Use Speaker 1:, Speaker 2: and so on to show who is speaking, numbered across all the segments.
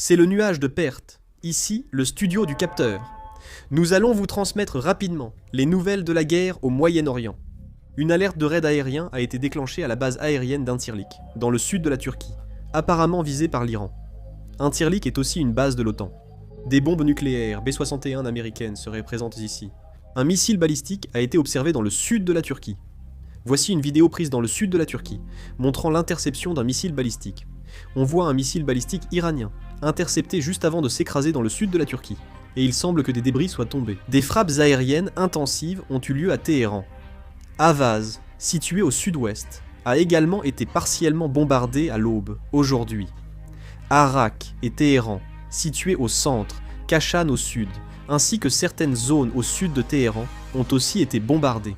Speaker 1: C'est le nuage de perte, ici le studio du capteur. Nous allons vous transmettre rapidement les nouvelles de la guerre au Moyen-Orient. Une alerte de raid aérien a été déclenchée à la base aérienne d'Incirlik, dans le sud de la Turquie, apparemment visée par l'Iran. Incirlik est aussi une base de l'OTAN. Des bombes nucléaires B-61 américaines seraient présentes ici. Un missile balistique a été observé dans le sud de la Turquie. Voici une vidéo prise dans le sud de la Turquie, montrant l'interception d'un missile balistique. On voit un missile balistique iranien, intercepté juste avant de s'écraser dans le sud de la Turquie. Et il semble que des débris soient tombés. Des frappes aériennes intensives ont eu lieu à Téhéran. Avaz, situé au sud-ouest, a également été partiellement bombardé à l'aube, aujourd'hui. Arak et Téhéran, situés au centre, Kashan au sud, ainsi que certaines zones au sud de Téhéran, ont aussi été bombardées.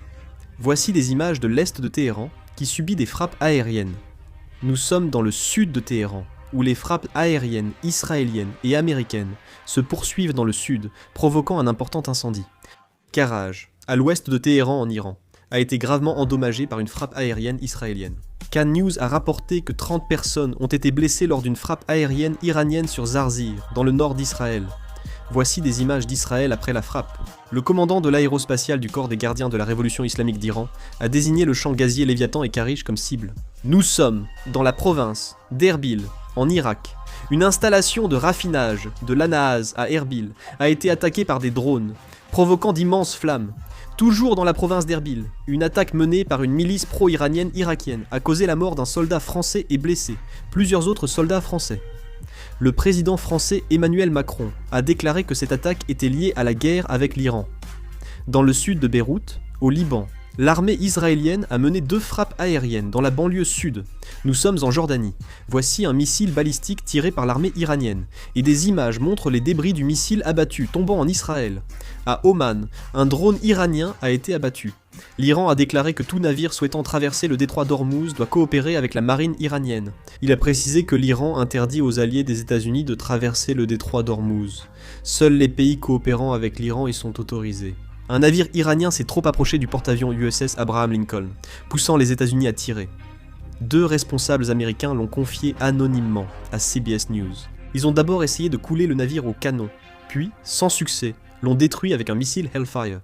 Speaker 1: Voici des images de l'est de Téhéran, qui subit des frappes aériennes. Nous sommes dans le sud de Téhéran, où les frappes aériennes israéliennes et américaines se poursuivent dans le sud, provoquant un important incendie. Karaj, à l'ouest de Téhéran en Iran, a été gravement endommagé par une frappe aérienne israélienne. Cannes News a rapporté que 30 personnes ont été blessées lors d'une frappe aérienne iranienne sur Zarzir, dans le nord d'Israël. Voici des images d'Israël après la frappe. Le commandant de l'aérospatial du corps des gardiens de la révolution islamique d'Iran a désigné le champ gazier Léviathan et Karish comme cible. Nous sommes dans la province d'Erbil, en Irak. Une installation de raffinage de l'Anaaz à Erbil a été attaquée par des drones, provoquant d'immenses flammes. Toujours dans la province d'Erbil, une attaque menée par une milice pro-iranienne irakienne a causé la mort d'un soldat français et blessé plusieurs autres soldats français. Le président français Emmanuel Macron a déclaré que cette attaque était liée à la guerre avec l'Iran. Dans le sud de Beyrouth, au Liban, l'armée israélienne a mené 2 frappes aériennes dans la banlieue sud. Nous sommes en Jordanie. Voici un missile balistique tiré par l'armée iranienne, et des images montrent les débris du missile abattu tombant en Israël. À Oman, un drone iranien a été abattu. L'Iran a déclaré que tout navire souhaitant traverser le détroit d'Ormuz doit coopérer avec la marine iranienne. Il a précisé que l'Iran interdit aux alliés des États-Unis de traverser le détroit d'Ormuz. Seuls les pays coopérant avec l'Iran y sont autorisés. Un navire iranien s'est trop approché du porte-avions USS Abraham Lincoln, poussant les États-Unis à tirer. 2 responsables américains l'ont confié anonymement à CBS News. Ils ont d'abord essayé de couler le navire au canon, puis, sans succès, l'ont détruit avec un missile Hellfire.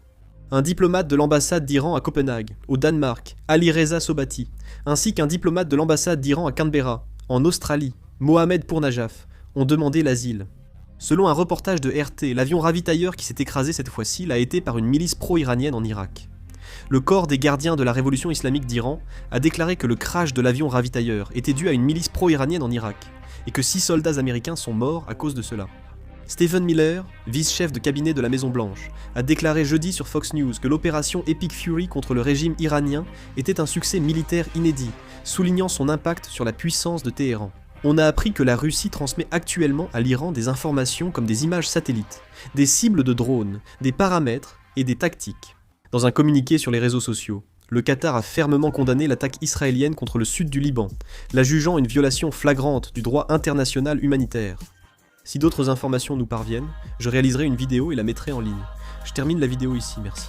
Speaker 1: Un diplomate de l'ambassade d'Iran à Copenhague, au Danemark, Ali Reza Sobati, ainsi qu'un diplomate de l'ambassade d'Iran à Canberra, en Australie, Mohamed Pournajaf, ont demandé l'asile. Selon un reportage de RT, l'avion ravitailleur qui s'est écrasé cette fois-ci l'a été par une milice pro-iranienne en Irak. Le corps des gardiens de la révolution islamique d'Iran a déclaré que le crash de l'avion ravitailleur était dû à une milice pro-iranienne en Irak, et que 6 soldats américains sont morts à cause de cela. Stephen Miller, vice-chef de cabinet de la Maison-Blanche, a déclaré jeudi sur Fox News que l'opération Epic Fury contre le régime iranien était un succès militaire inédit, soulignant son impact sur la puissance de Téhéran. On a appris que la Russie transmet actuellement à l'Iran des informations comme des images satellites, des cibles de drones, des paramètres et des tactiques. Dans un communiqué sur les réseaux sociaux, le Qatar a fermement condamné l'attaque israélienne contre le sud du Liban, la jugeant une violation flagrante du droit international humanitaire. Si d'autres informations nous parviennent, je réaliserai une vidéo et la mettrai en ligne. Je termine la vidéo ici, merci.